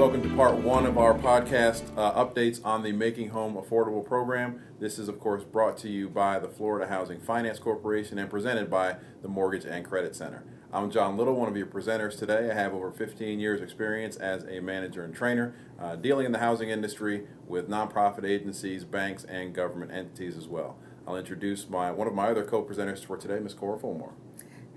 Welcome to part one of our podcast updates on the Making Home Affordable program. This is, of course, brought to you by the Florida Housing Finance Corporation and presented by the Mortgage and Credit Center. I'm John Little, one of your presenters today. I have over 15 years experience as a manager and trainer, dealing in the housing industry with nonprofit agencies, banks, and government entities as well. I'll introduce one of my other co-presenters for today, Ms. Cora Fulmore.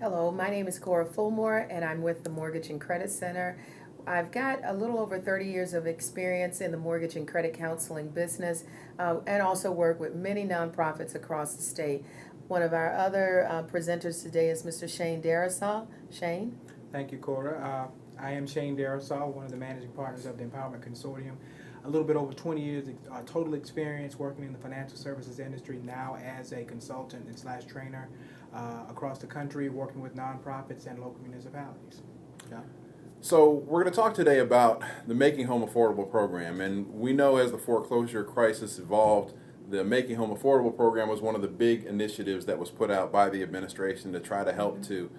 Hello, my name is Cora Fulmore, and I'm with the Mortgage and Credit Center. I've got a little over 30 years of experience in the mortgage and credit counseling business, and also work with many nonprofits across the state. One of our other presenters today is Mr. Shane Darrisaw. Shane? Thank you, Cora. I am Shane Darrisaw, one of the managing partners of the Empowerment Consortium. A little bit over 20 years total experience working in the financial services industry, now as a consultant and / trainer across the country, working with nonprofits and local municipalities. Yeah. So we're going to talk today about the Making Home Affordable program, and we know as the foreclosure crisis evolved, the Making Home Affordable program was one of the big initiatives that was put out by the administration to try to help to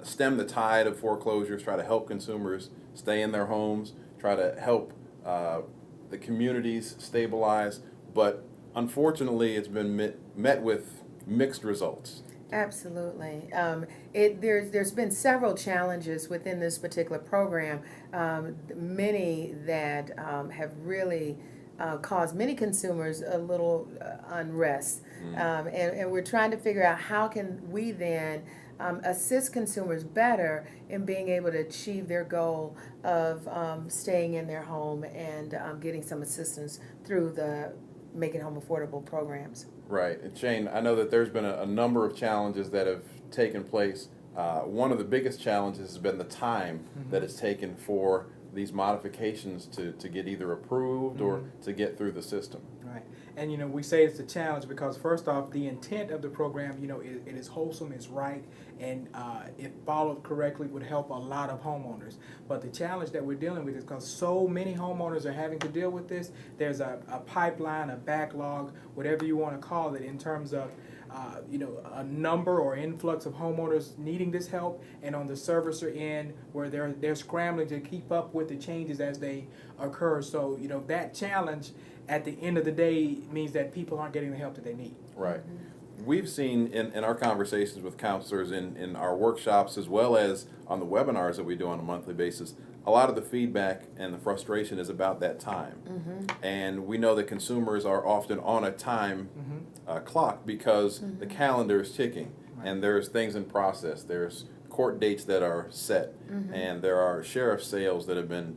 stem the tide of foreclosures, try to help consumers stay in their homes, try to help the communities stabilize, but unfortunately it's been met with mixed results. Absolutely. There's been several challenges within this particular program, many that have really caused many consumers a little unrest. And we're trying to figure out how can we then assist consumers better in being able to achieve their goal of staying in their home and getting some assistance through the Making Home Affordable programs. Right. And Shane, I know that there's been a number of challenges that have taken place. One of the biggest challenges has been the time that it's taken for these modifications to get either approved or to get through the system. Right. And, we say it's a challenge because, first off, the intent of the program, it is wholesome, it's right, and if followed correctly would help a lot of homeowners. But the challenge that we're dealing with is because so many homeowners are having to deal with this, there's a pipeline, a backlog, whatever you want to call it, in terms of a number or influx of homeowners needing this help, and on the servicer end where they're scrambling to keep up with the changes as they occur. So that challenge at the end of the day means that people aren't getting the help that they need. Right. We've seen in our conversations with counselors in our workshops as well as on the webinars that we do on a monthly basis, a lot of the feedback and the frustration is about that time. And we know that consumers are often on a time clock because the calendar is ticking and there's things in process. There's court dates that are set and there are sheriff sales that have been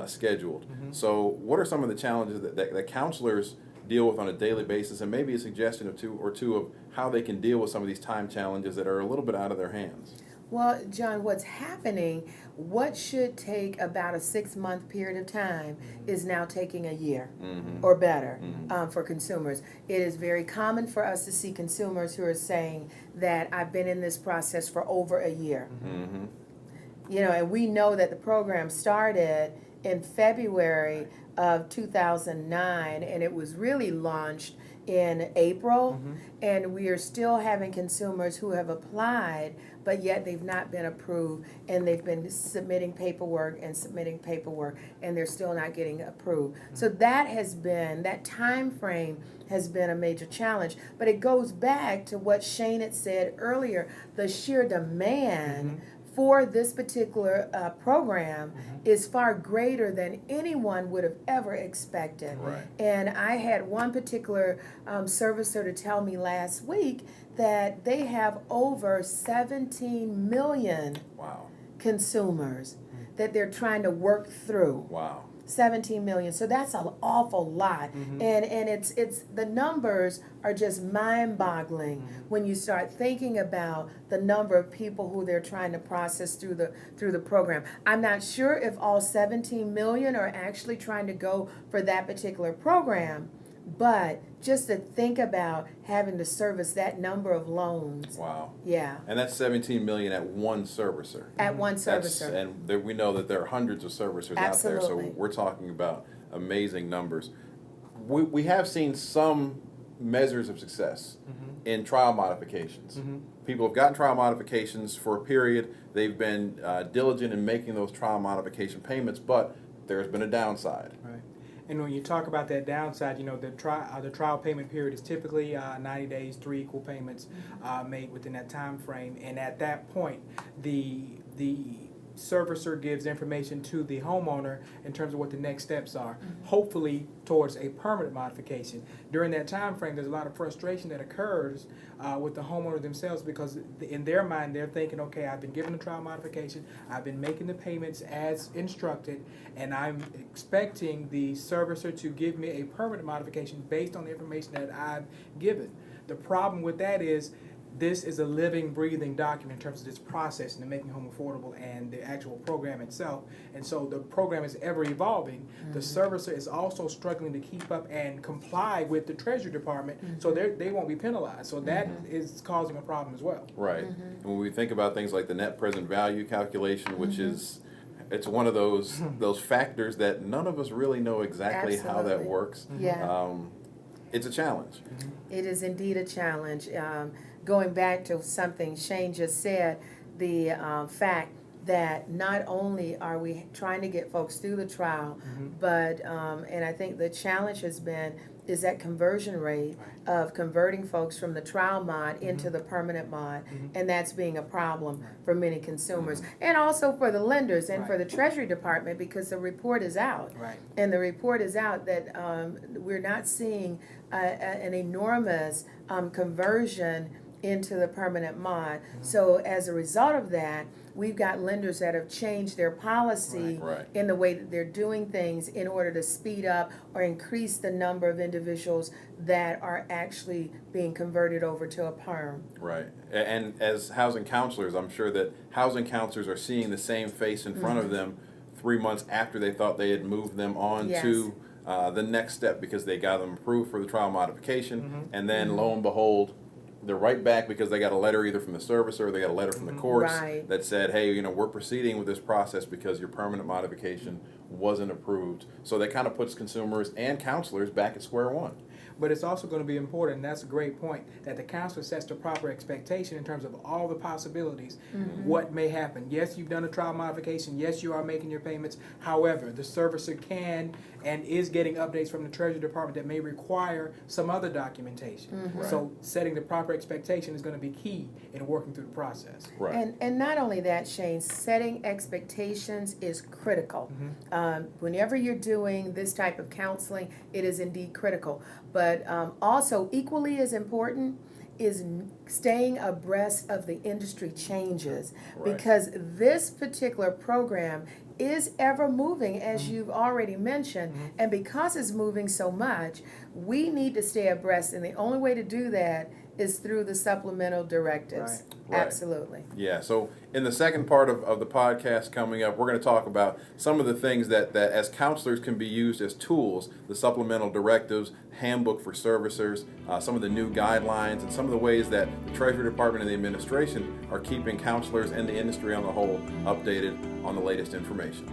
scheduled. So what are some of the challenges that counselors deal with on a daily basis, and maybe a suggestion of two of how they can deal with some of these time challenges that are a little bit out of their hands? Well, John, what's happening, what should take about a 6-month period of time is now taking a year or better for consumers. It is very common for us to see consumers who are saying that I've been in this process for over a year. And we know that the program started in February of 2009, and it was really launched in April, and we are still having consumers who have applied, but yet they've not been approved, and they've been submitting paperwork, and they're still not getting approved. So that time frame has been a major challenge, but it goes back to what Shane had said earlier, the sheer demand for this particular program is far greater than anyone would have ever expected. Right. And I had one particular servicer to tell me last week that they have over 17 million consumers that they're trying to work through. Wow. 17 million. So that's an awful lot. And it's the numbers are just mind-boggling when you start thinking about the number of people who they're trying to process through the program. I'm not sure if all 17 million are actually trying to go for that particular program, but just to think about having to service that number of loans. Wow. Yeah. And that's 17 million at one servicer. At one servicer. And we know that there are hundreds of servicers out there, so we're talking about amazing numbers. We have seen some measures of success in trial modifications. People have gotten trial modifications for a period. They've been diligent in making those trial modification payments, but there's been a downside. Right. And when you talk about that downside, you know, the trial payment period is typically 90 days, 3 equal payments made within that time frame. And at that point, the servicer gives information to the homeowner in terms of what the next steps are, hopefully towards a permanent modification. During that time frame, there's a lot of frustration that occurs with the homeowner themselves, because in their mind they're thinking, okay, I've been given a trial modification, I've been making the payments as instructed, and I'm expecting the servicer to give me a permanent modification based on the information that I've given. The problem with that is, this is a living, breathing document in terms of this process and the Making Home Affordable and the actual program itself. And so the program is ever evolving. The servicer is also struggling to keep up and comply with the Treasury Department, so they won't be penalized. So that is causing a problem as well. Right. And when we think about things like the net present value calculation, which is, it's one of those factors that none of us really know exactly how that works. Yeah. It's a challenge. It is indeed a challenge. Going back to something Shane just said, the fact that not only are we trying to get folks through the trial, but, and I think the challenge has been, is that conversion rate of converting folks from the trial mod into the permanent mod, and that's being a problem for many consumers, and also for the lenders and for the Treasury Department, because the report is out. And the report is out that we're not seeing an enormous conversion into the permanent mod. So as a result of that, we've got lenders that have changed their policy in the way that they're doing things in order to speed up or increase the number of individuals that are actually being converted over to a perm. Right. And as housing counselors, I'm sure that housing counselors are seeing the same face in front of them 3 months after they thought they had moved them on to the next step, because they got them approved for the trial modification, and then lo and behold, they're right back because they got a letter either from the servicer or they got a letter from the courts that said, hey, you know, we're proceeding with this process because your permanent modification wasn't approved. So that kind of puts consumers and counselors back at square one. But it's also going to be important, and that's a great point, that the counselor sets the proper expectation in terms of all the possibilities, what may happen. Yes, you've done a trial modification. Yes, you are making your payments. However, the servicer can and is getting updates from the Treasury Department that may require some other documentation. So setting the proper expectation is going to be key in working through the process. And not only that, Shane, setting expectations is critical. Whenever you're doing this type of counseling, it is indeed critical. But also equally as important is staying abreast of the industry changes, because this particular program is ever moving, as you've already mentioned, and because it's moving so much, we need to stay abreast, and the only way to do that is through the supplemental directives. Absolutely. Yeah, so in the second part of the podcast coming up, we're going to talk about some of the things that as counselors can be used as tools, the supplemental directives, handbook for servicers, some of the new guidelines, and some of the ways that the Treasury Department and the administration are keeping counselors and the industry on the whole updated on the latest information.